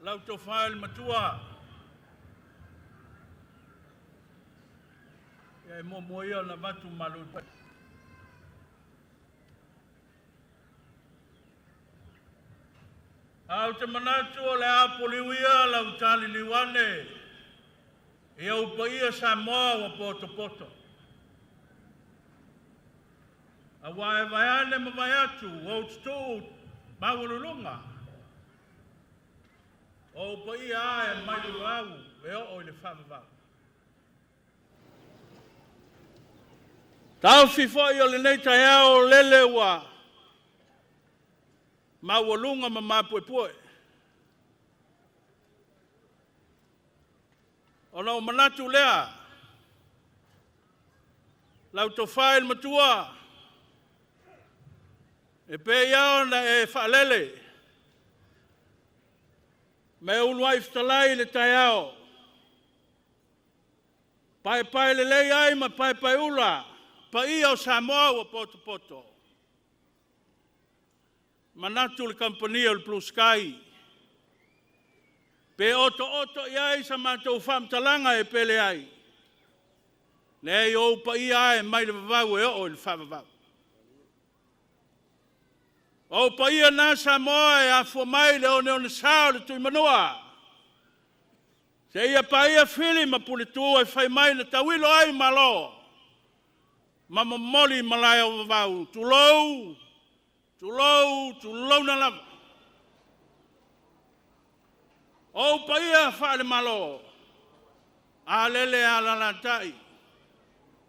lau to file matua. E mo moia na vatu malu. Au te manatu o le apoliwia lau tali liwane. E au paia Samoa wa poto poto. A wae vaiane ma vai atu, o tutu mawululunga. O paia ae mai wau, e o le whamavau. Tau fifo i o le nei tai ao lele wa mawulunga ma mapuepue. O nau manatu lea, lau to whael matua, e pe iao na e whaalele, me unuai ftalai le tai ao, pai le lei ai ma pai ula, pa ia o Samoa wa poto poto. Manatu le kampania le BlueSky, pe oto iai sa mātou whamtalanga e pele ai. Nei o pa ia e mai le vavau e o le whamavau. O pa ia nā Samoa e afo mai le one sao le tui manoa. Se ia pa ia whili ma pule tua e whai mai le tawilo ai malo. Ma mamoli malai o vavau. Tulou na lava. O pa ia whaale malo, a lele a lalatai,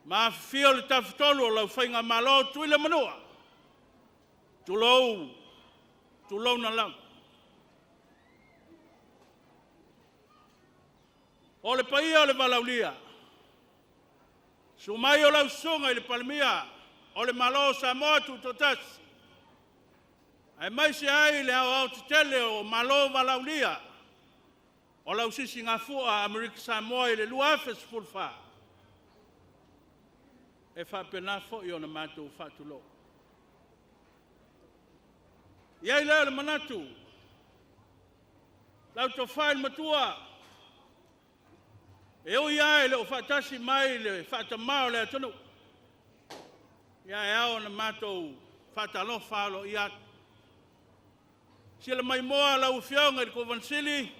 ma fio le tafutolu o lau whainga malo tuile manua. Tulou na lau. O le pa ia o le valaulia, sumai o lau sunga i le palmia, o le malo Samoa tutotasi. Ai mai se ai le au tele o malo valaulia, o lau sisi ngā fua Amerika Samoa i le luafe sifulfa. E whapena fo i o na mātou whatulo. Iai leo le manatu. Lau to whael matua. E o iai le o whatasi mai le whatamao le atonu. Iai au na mātou whatalo whalo i atu. Sila mai moa lau whiaunga i Kovansili.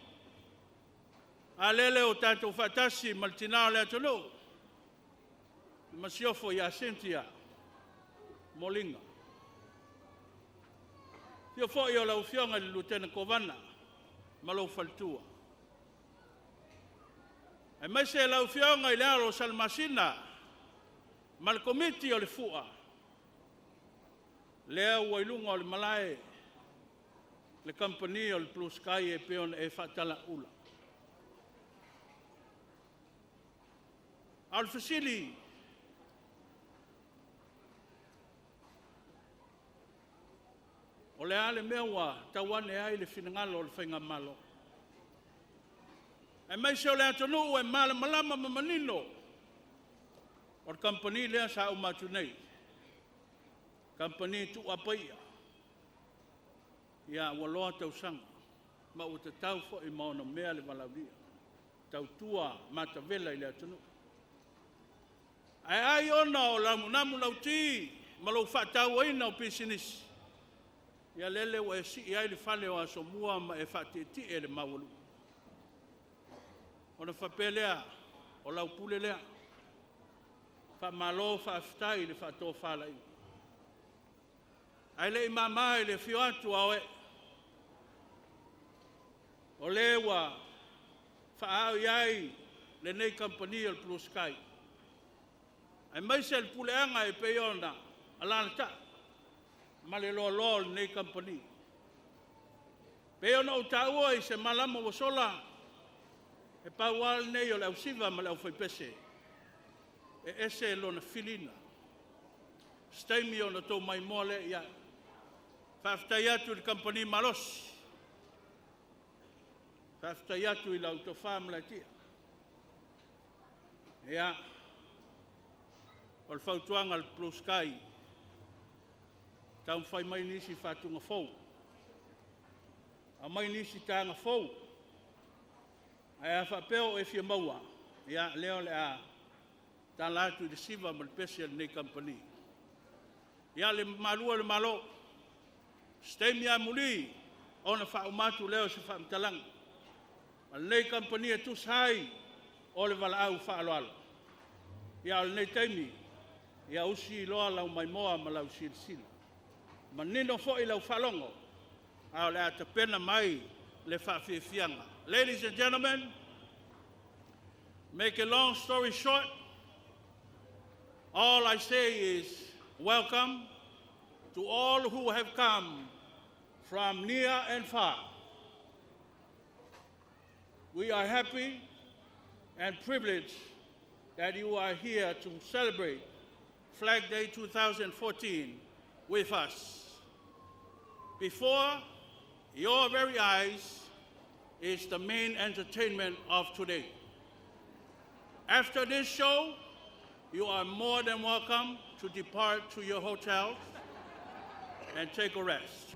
A lele o tātou whatasi maltinao le atonu. Masiofo ia Cynthia Molinga. Tio fo i o lau whionga li Lieutenant Kovana. Malau faltua. E mai se lau whionga i le alo Salmasina. Mal komiti o le fua. Lea wailunga o le malae. Le company o le BlueSky e peon e whatala ula. Al fasili o le ale mewa tawane ai le finangalo o le whainga malo. E mai se o le atonu e malama mamanino o le company lea sa umatu nei. Company Tuiātaga. Ia waloa tausanga. Ma o te tau fo i maona mea le walauria. Tau tua mata vela i le atonu. Ai ona o lamunamu lauti, malau whatau aina o pisinisi. Ia lele o e si i ai le whale o asomua ma e whateti e le mawalu. Ona whapelea, o laupule lea. Whamalo whaftai le whato whalai. Ai le imama le fio atu au e. O lewa, whaau iai le nei company o BlueSky. Ai mai se le puleanga e peiona, alana ta, ma le loa le nei company. Peiona o taua i se malama wasola, e paual nei o Lāuga Siva ma le au whaipese. E ese lona filina. Staimi o na tau mai mole ia. Whaftai atu i company malos. Whaftai atu i lau to whamla tia. Ia. O le whautuanga le BlueSky. Tau whai mai nisi whatunga fau. A mai nisi tanga fau. Ai a whapeo e fia maua. Ia leo le a tala atu i Siva ma le pesi nei company. Ia le malua le malo. Stay mia muli. Ona whaumatu leo se whaamtalang. Ma nei company e tus hai. O le wala au whaaloalo. Ia le nei taimi. Ia usi loa lau mai moa ma lau sila. Ma nino fo i lau whalongo. Au le ata pena mai le whawhiwhianga. Ladies and gentlemen, make a long story short, all I say is welcome to all who have come from near and far. We are happy and privileged that you are here to celebrate Flag Day 2014 with us. Before your very eyes is the main entertainment of today. After this show, you are more than welcome to depart to your hotels and take a rest.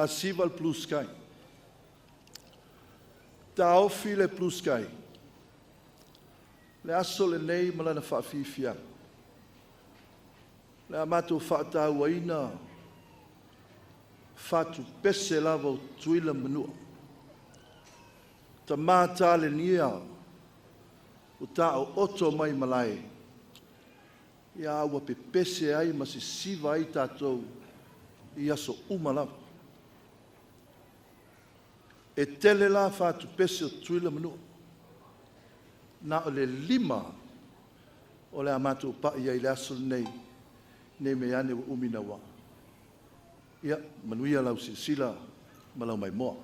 Lāuga Siva le BlueSky. Taofi le BlueSky. Le aso le nei malana whaafifia. Le amatu whaatauaina. Whatu pese lava o tuila manua. Ta mātā le nia. O tā o oto mai malai. Ia awa pe pese ai ma se siva ai tātou. Ia so umalava. E tele la whātu pese o tuila manua. Na o le lima o le amatu pa ia i le aso nei. Nei me ane o umina wa. Ia, manuia lau sila ma lau mai moa.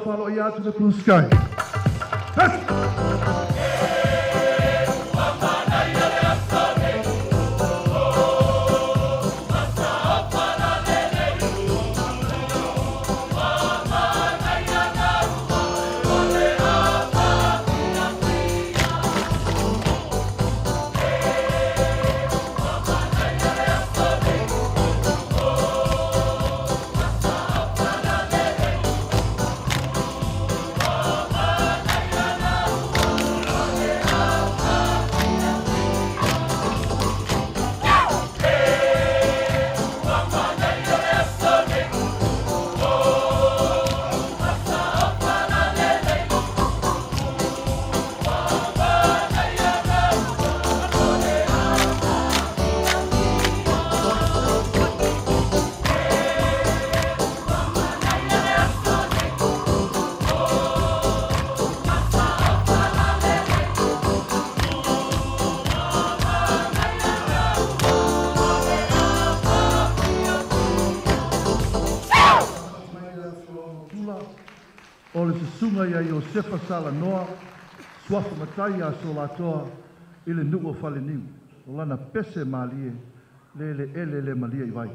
follow you out to the blue sky. O le susunga ia Iosefa Salanoa, suafa matai a solatoa, i le nu'u o faleniu, o lana pese malie, le ele le malia i vai.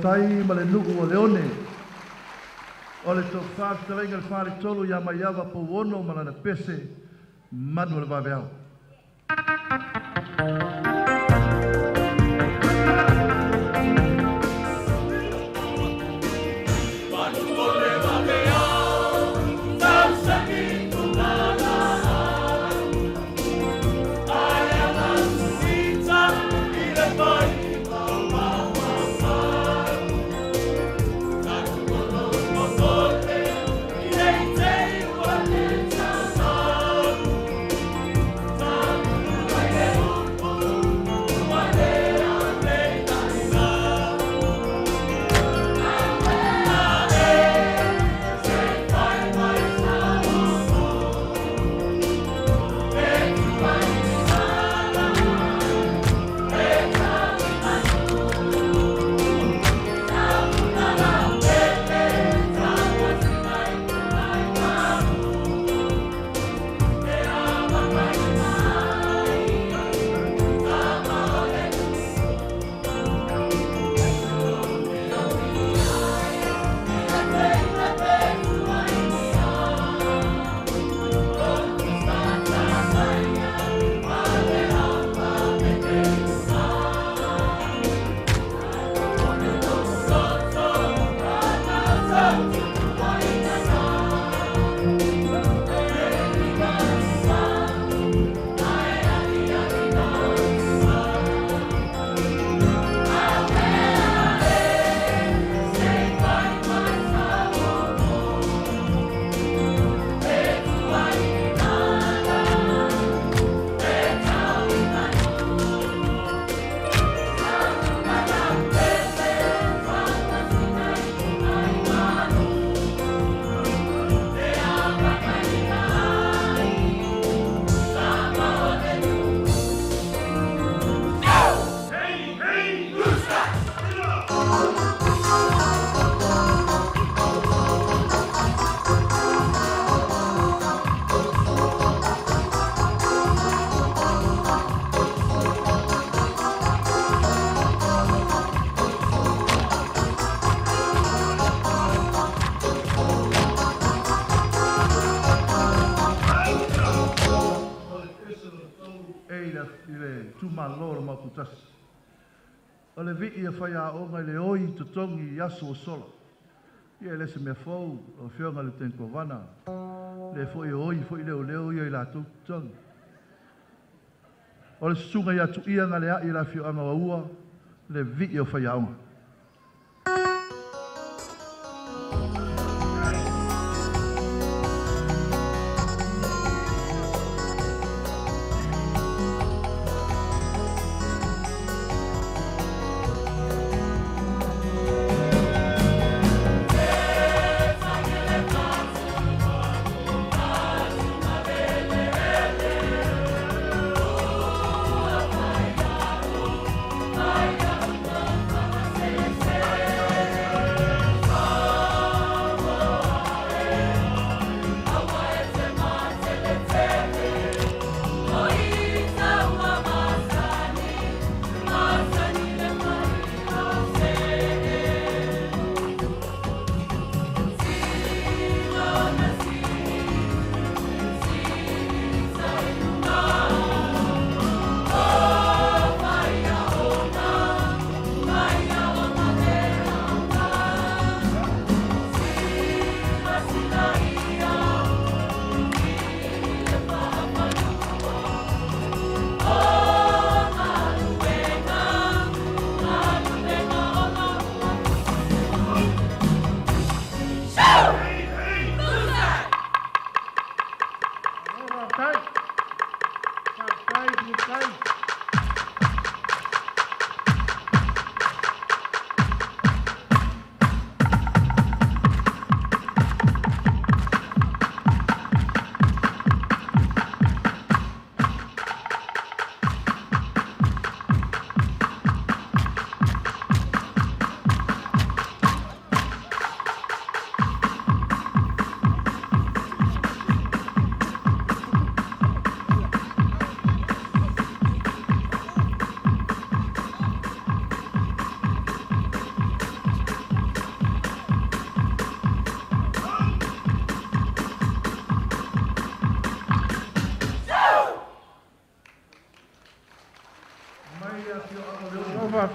Tai ma le nuku o leone. O le tō whātalenga le whāre tolu ia mai awa po wono ma lana pese manu le waweau. Yeah. i le tūmālō ma kutasi. O le vi ia whai a onga le oi tutongi i aso o sola. Ia le se mea fau o whionga le tenko wana. Le fwoi oi, fwoi leo leo ia i la tutongi. O le sunga ia tu ia ngale a i la whionga wa ua, le vi ia whai a onga.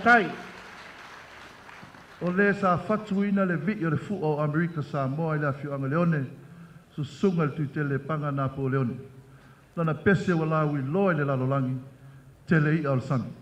Tai. O le sa fatuina le vi o le fu o Amerika Samoa i le Whionga Leone, su sunga le tuitele panga Napoleone. Lana pese wa lau i loa le lalolangi, tele i al sangi.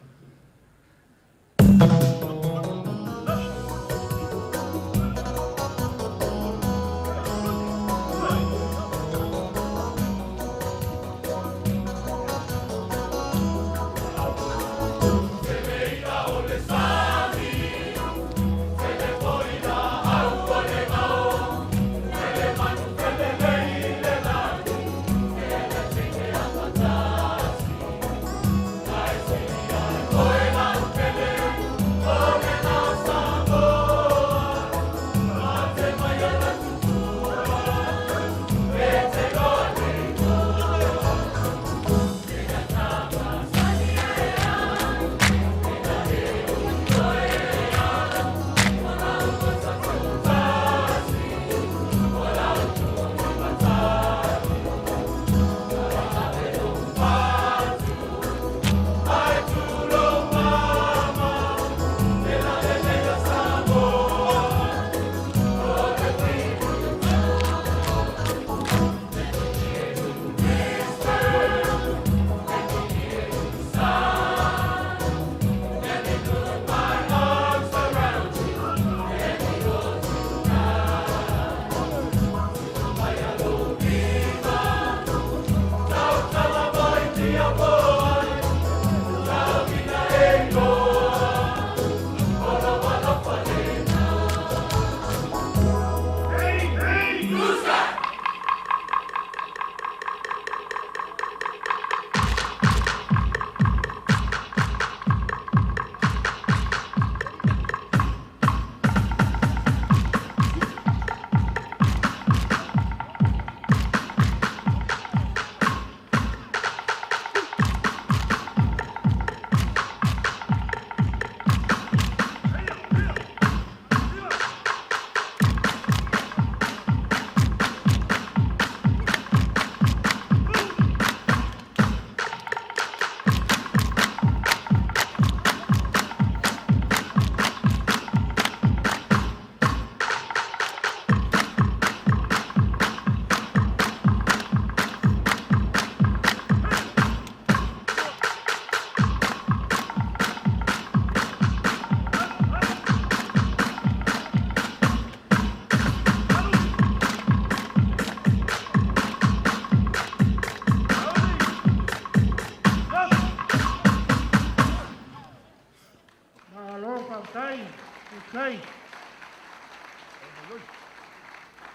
ai.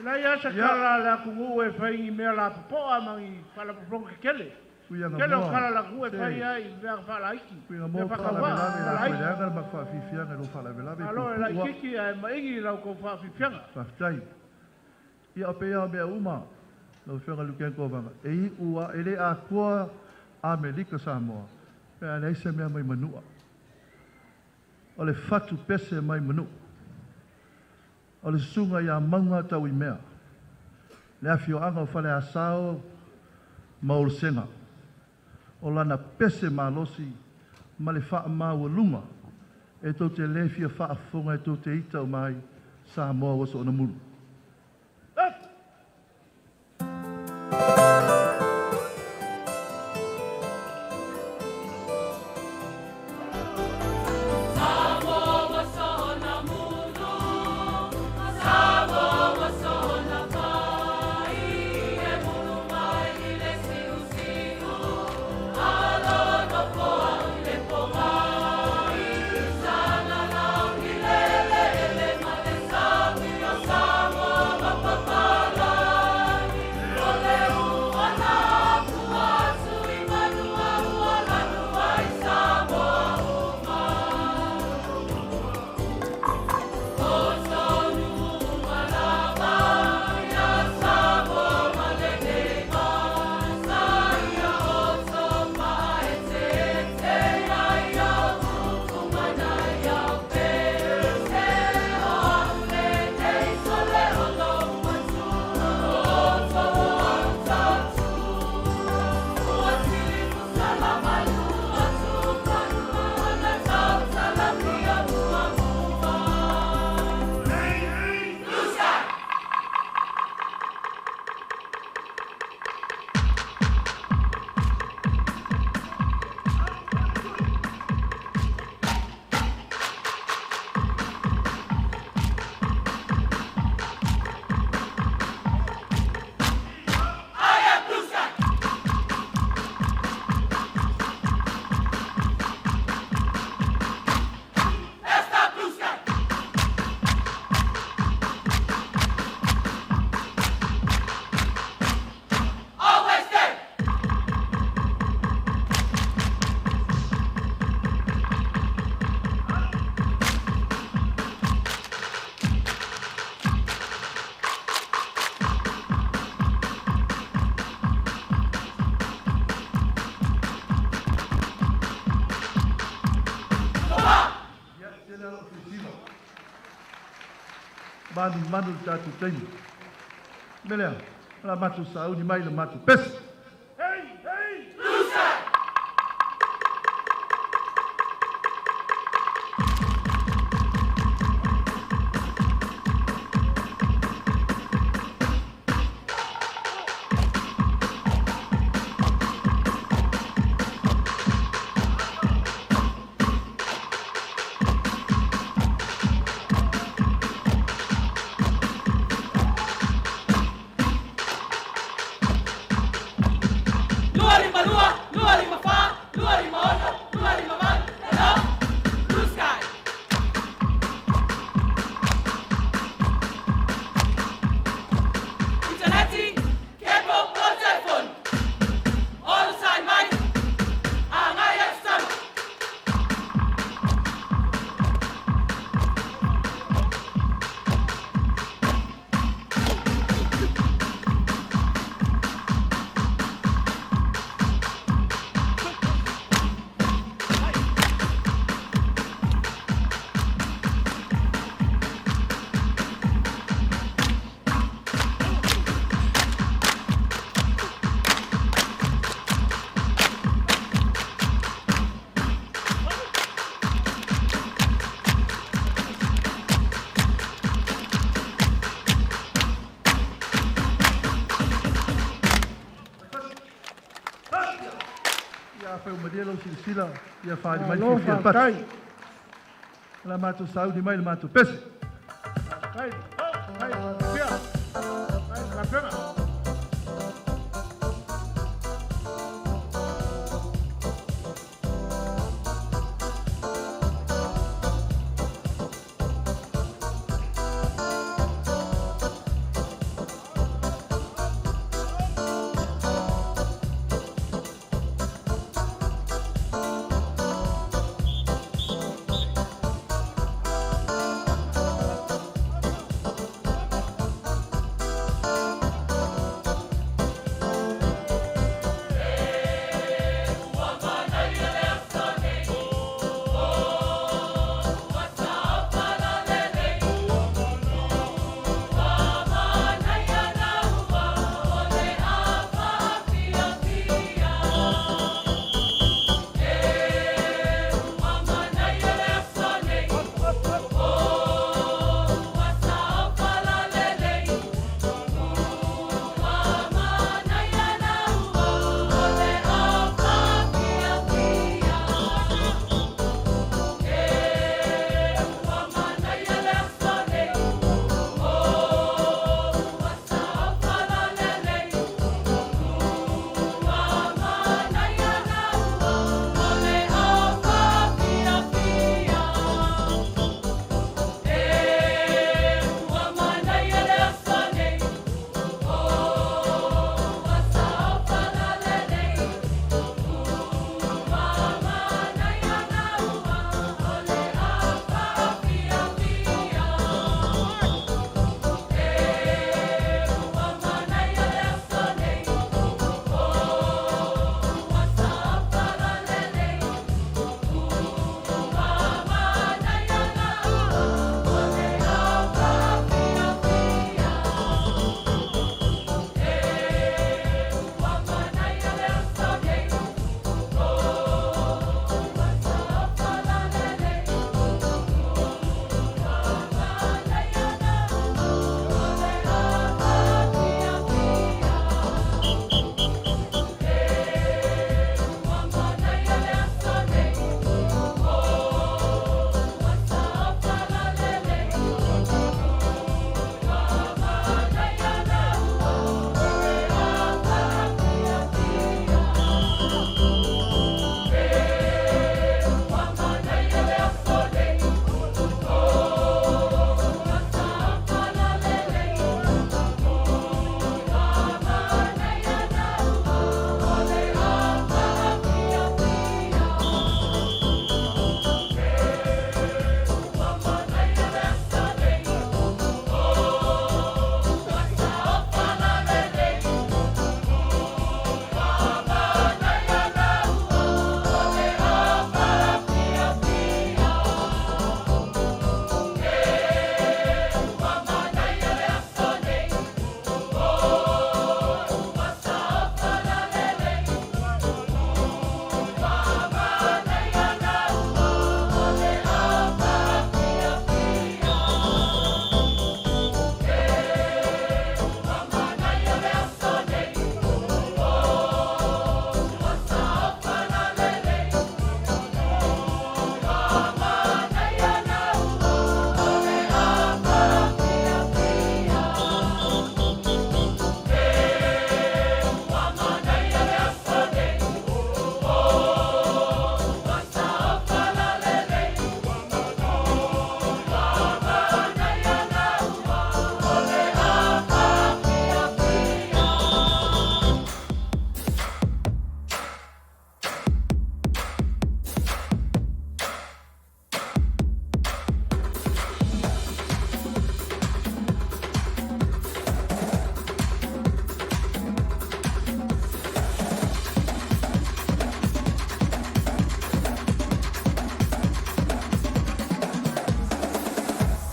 La ia sa kala la kungu e fai mea la popoa mangi kala poponga kele. Kele o kala la kungu e fai ai mea fala iki. Mea whakawā, la koe ma whawhiwhianga no whalawelawe. Alo, la ikiki e maingi lau ko whawhiwhianga. Whawhitai. Ia pe ia mea uma, lau whenga luken kōwanga. E i ua, ele a kua Amerika Samoa. Pea neise mea mai manua. O le whatu pese mai manua. O le sunga ia maunga tau I mea. Le awhio anga o whale asao maulusenga. O lana pese malosi ma le wha maua lunga. E tau te lewhia wha afonga e tau te itau mai Samoa waso o na mulu. Manu tatu teini. Melea, la matu sauni mai la matu pes. Sila ia whaari mai whiwhia patu. La mātou saudi mai la mātou pese. Kai, pia, kai, ka penga.